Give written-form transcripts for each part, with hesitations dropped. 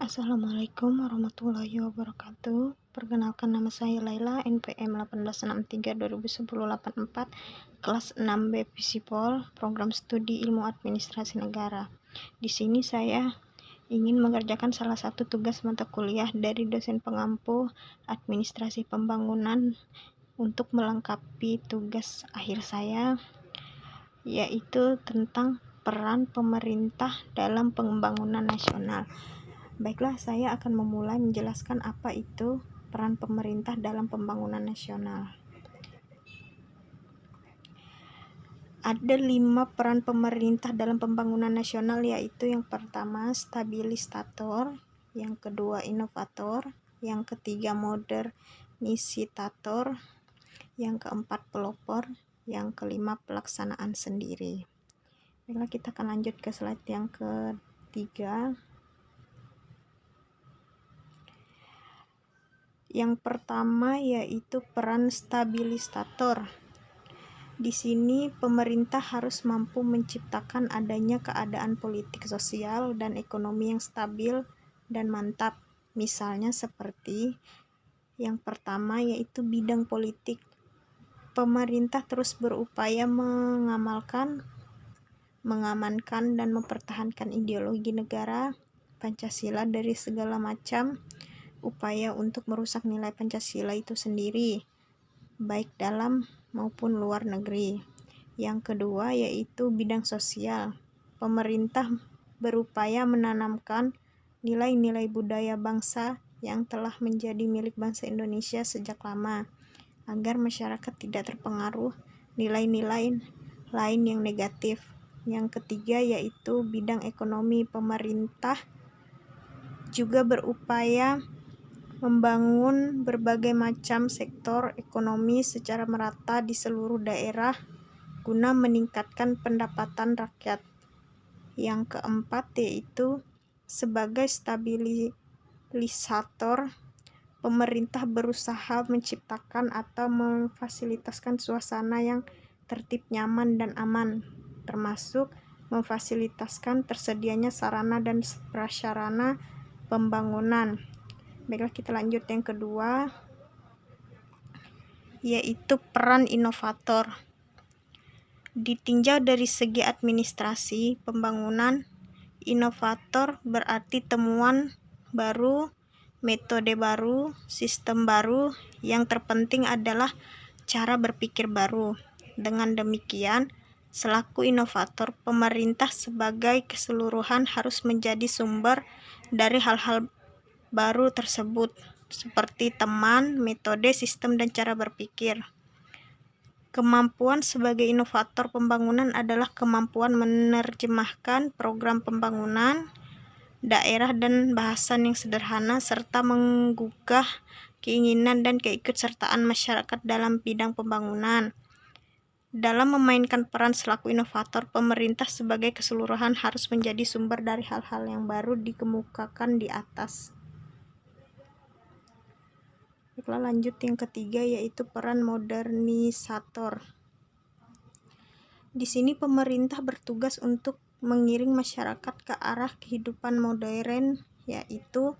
Assalamualaikum warahmatullahi wabarakatuh. Perkenalkan, nama saya Laila, NPM 1863-2010-84, kelas 6B Visipol, Program Studi Ilmu Administrasi Negara. Di sini saya ingin mengerjakan salah satu tugas mata kuliah dari dosen pengampu Administrasi Pembangunan untuk melengkapi tugas akhir saya, yaitu tentang peran pemerintah dalam pembangunan nasional. Baiklah, saya akan memulai menjelaskan apa itu peran pemerintah dalam pembangunan nasional. Ada 5 peran pemerintah dalam pembangunan nasional, yaitu yang pertama stabilisator, yang kedua inovator, yang ketiga modernisitator, yang keempat pelopor, yang kelima pelaksanaan sendiri. Baiklah, kita akan lanjut ke slide yang ketiga. Yang pertama yaitu peran stabilisator. Di sini pemerintah harus mampu menciptakan adanya keadaan politik, sosial, dan ekonomi yang stabil dan mantap. Misalnya seperti yang pertama yaitu bidang politik. Pemerintah terus berupaya mengamankan dan mempertahankan ideologi negara Pancasila dari segala macam upaya untuk merusak nilai Pancasila itu sendiri, baik dalam maupun luar negeri. Yang kedua yaitu bidang sosial. Pemerintah berupaya menanamkan nilai-nilai budaya bangsa yang telah menjadi milik bangsa Indonesia sejak lama, agar masyarakat tidak terpengaruh nilai-nilai lain yang negatif. Yang ketiga yaitu bidang ekonomi. Pemerintah juga berupaya membangun berbagai macam sektor ekonomi secara merata di seluruh daerah guna meningkatkan pendapatan rakyat. Yang keempat yaitu sebagai stabilisator, pemerintah berusaha menciptakan atau memfasilitasi suasana yang tertib, nyaman, dan aman, termasuk memfasilitasi tersedianya sarana dan prasarana pembangunan. Baiklah, kita lanjut yang kedua, yaitu peran inovator. Ditinjau dari segi administrasi pembangunan, inovator berarti temuan baru, metode baru, sistem baru. Yang terpenting adalah cara berpikir baru. Dengan demikian, selaku inovator, pemerintah sebagai keseluruhan harus menjadi sumber dari hal-hal baru tersebut, seperti teman, metode, sistem, dan cara berpikir. Kemampuan sebagai inovator pembangunan adalah kemampuan menerjemahkan program pembangunan daerah dan bahasan yang sederhana, serta menggugah keinginan dan keikutsertaan masyarakat dalam bidang pembangunan. Dalam memainkan peran selaku inovator, pemerintah sebagai keseluruhan harus menjadi sumber dari hal-hal yang baru dikemukakan di atas. Baiklah, lanjut yang ketiga yaitu peran modernisator. Di sini pemerintah bertugas untuk mengiring masyarakat ke arah kehidupan modern, yaitu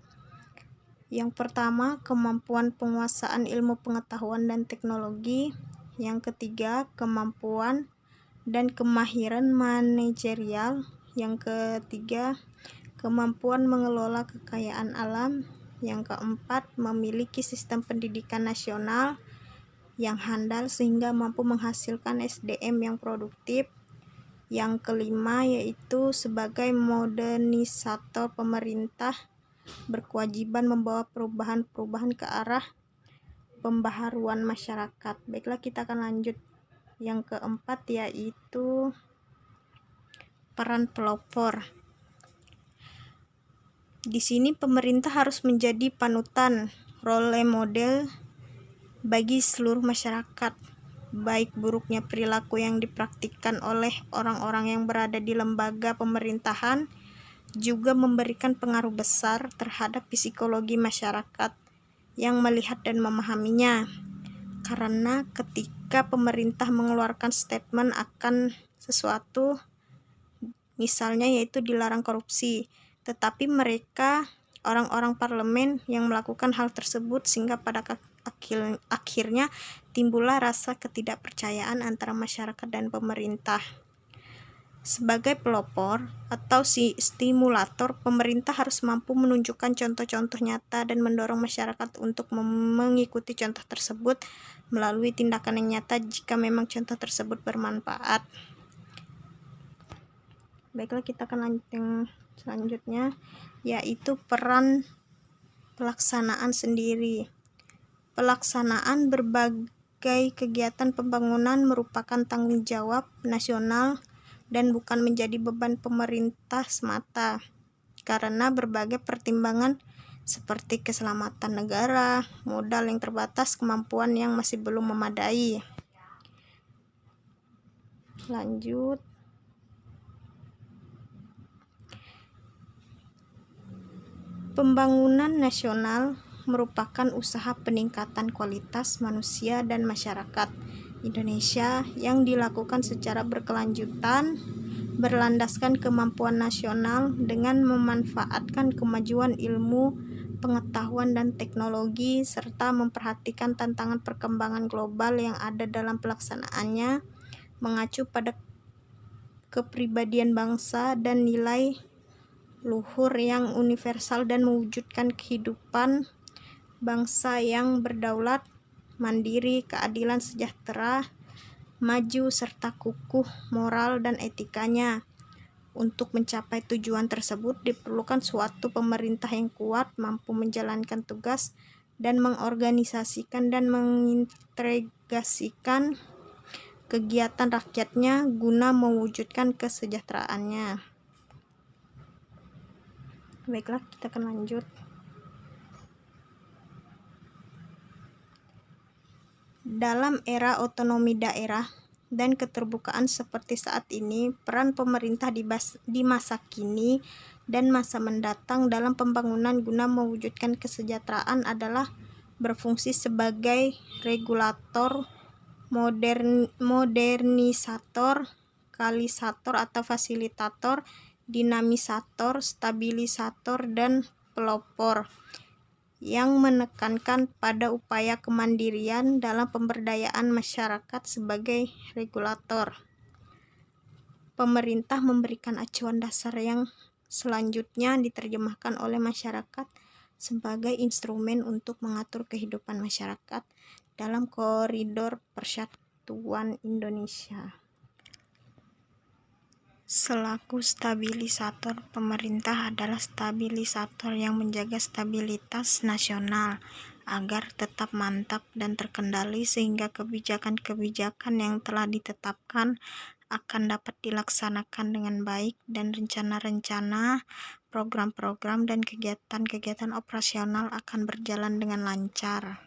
yang pertama kemampuan penguasaan ilmu pengetahuan dan teknologi, yang ketiga kemampuan dan kemahiran manajerial, yang ketiga kemampuan mengelola kekayaan alam, yang keempat memiliki sistem pendidikan nasional yang handal sehingga mampu menghasilkan SDM yang produktif. Yang kelima yaitu sebagai modernisator, pemerintah berkewajiban membawa perubahan-perubahan ke arah pembaharuan masyarakat. Baiklah, kita akan lanjut yang keempat yaitu peran pelopor. Di sini pemerintah harus menjadi panutan, role model bagi seluruh masyarakat, baik buruknya perilaku yang dipraktikkan oleh orang-orang yang berada di lembaga pemerintahan juga memberikan pengaruh besar terhadap psikologi masyarakat yang melihat dan memahaminya. Karena ketika pemerintah mengeluarkan statement akan sesuatu, misalnya yaitu dilarang korupsi, tetapi mereka orang-orang parlemen yang melakukan hal tersebut, sehingga pada akhirnya timbullah rasa ketidakpercayaan antara masyarakat dan pemerintah. Sebagai pelopor atau stimulator, pemerintah harus mampu menunjukkan contoh-contoh nyata dan mendorong masyarakat untuk mengikuti contoh tersebut melalui tindakan yang nyata jika memang contoh tersebut bermanfaat. Baiklah, kita akan lanjut yang selanjutnya, yaitu peran pelaksanaan sendiri. Pelaksanaan berbagai kegiatan pembangunan merupakan tanggung jawab nasional dan bukan menjadi beban pemerintah semata, karena berbagai pertimbangan seperti keselamatan negara, modal yang terbatas, kemampuan yang masih belum memadai. Lanjut. Pembangunan nasional merupakan usaha peningkatan kualitas manusia dan masyarakat Indonesia yang dilakukan secara berkelanjutan, berlandaskan kemampuan nasional dengan memanfaatkan kemajuan ilmu, pengetahuan, dan teknologi, serta memperhatikan tantangan perkembangan global yang ada dalam pelaksanaannya, mengacu pada kepribadian bangsa dan nilai luhur yang universal, dan mewujudkan kehidupan bangsa yang berdaulat, mandiri, keadilan, sejahtera, maju, serta kukuh moral dan etikanya. Untuk mencapai tujuan tersebut diperlukan suatu pemerintah yang kuat, mampu menjalankan tugas dan mengorganisasikan dan mengintegrasikan kegiatan rakyatnya guna mewujudkan kesejahteraannya. Baiklah, kita akan lanjut. Dalam era otonomi daerah dan keterbukaan seperti saat ini, peran pemerintah di masa kini dan masa mendatang dalam pembangunan guna mewujudkan kesejahteraan adalah berfungsi sebagai regulator, modernisator, kalisator atau fasilitator, dinamisator, stabilisator, dan pelopor yang menekankan pada upaya kemandirian dalam pemberdayaan masyarakat. Sebagai regulator, pemerintah memberikan acuan dasar yang selanjutnya diterjemahkan oleh masyarakat sebagai instrumen untuk mengatur kehidupan masyarakat dalam koridor persatuan Indonesia. Selaku stabilisator, pemerintah adalah stabilisator yang menjaga stabilitas nasional agar tetap mantap dan terkendali, sehingga kebijakan-kebijakan yang telah ditetapkan akan dapat dilaksanakan dengan baik, dan rencana-rencana, program-program, dan kegiatan-kegiatan operasional akan berjalan dengan lancar.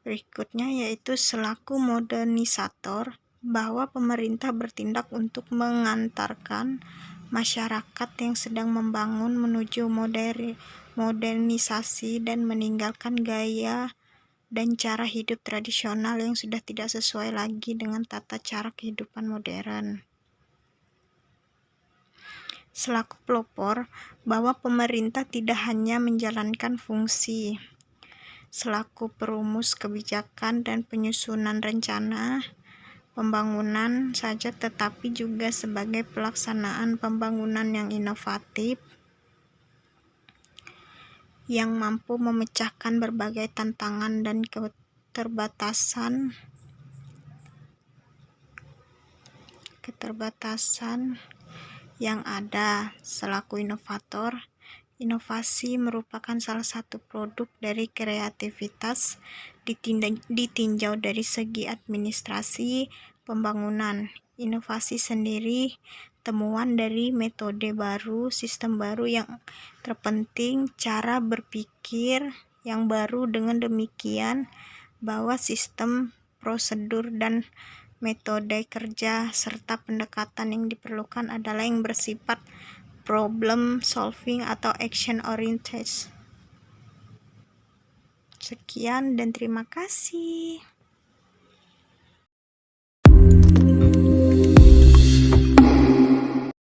Berikutnya yaitu selaku modernisator, bahwa pemerintah bertindak untuk mengantarkan masyarakat yang sedang membangun menuju modernisasi dan meninggalkan gaya dan cara hidup tradisional yang sudah tidak sesuai lagi dengan tata cara kehidupan modern. Selaku pelopor, bahwa pemerintah tidak hanya menjalankan fungsi selaku perumus kebijakan dan penyusunan rencana pembangunan saja, tetapi juga sebagai pelaksanaan pembangunan yang inovatif, yang mampu memecahkan berbagai tantangan dan keterbatasan yang ada. Selaku inovator, inovasi merupakan salah satu produk dari kreativitas, ditinjau dari segi administrasi pembangunan. Inovasi sendiri temuan dari metode baru, sistem baru yang terpenting, cara berpikir yang baru. Dengan demikian, bahwa sistem, prosedur, dan metode kerja serta pendekatan yang diperlukan adalah yang bersifat problem solving atau action oriented. Sekian dan terima kasih.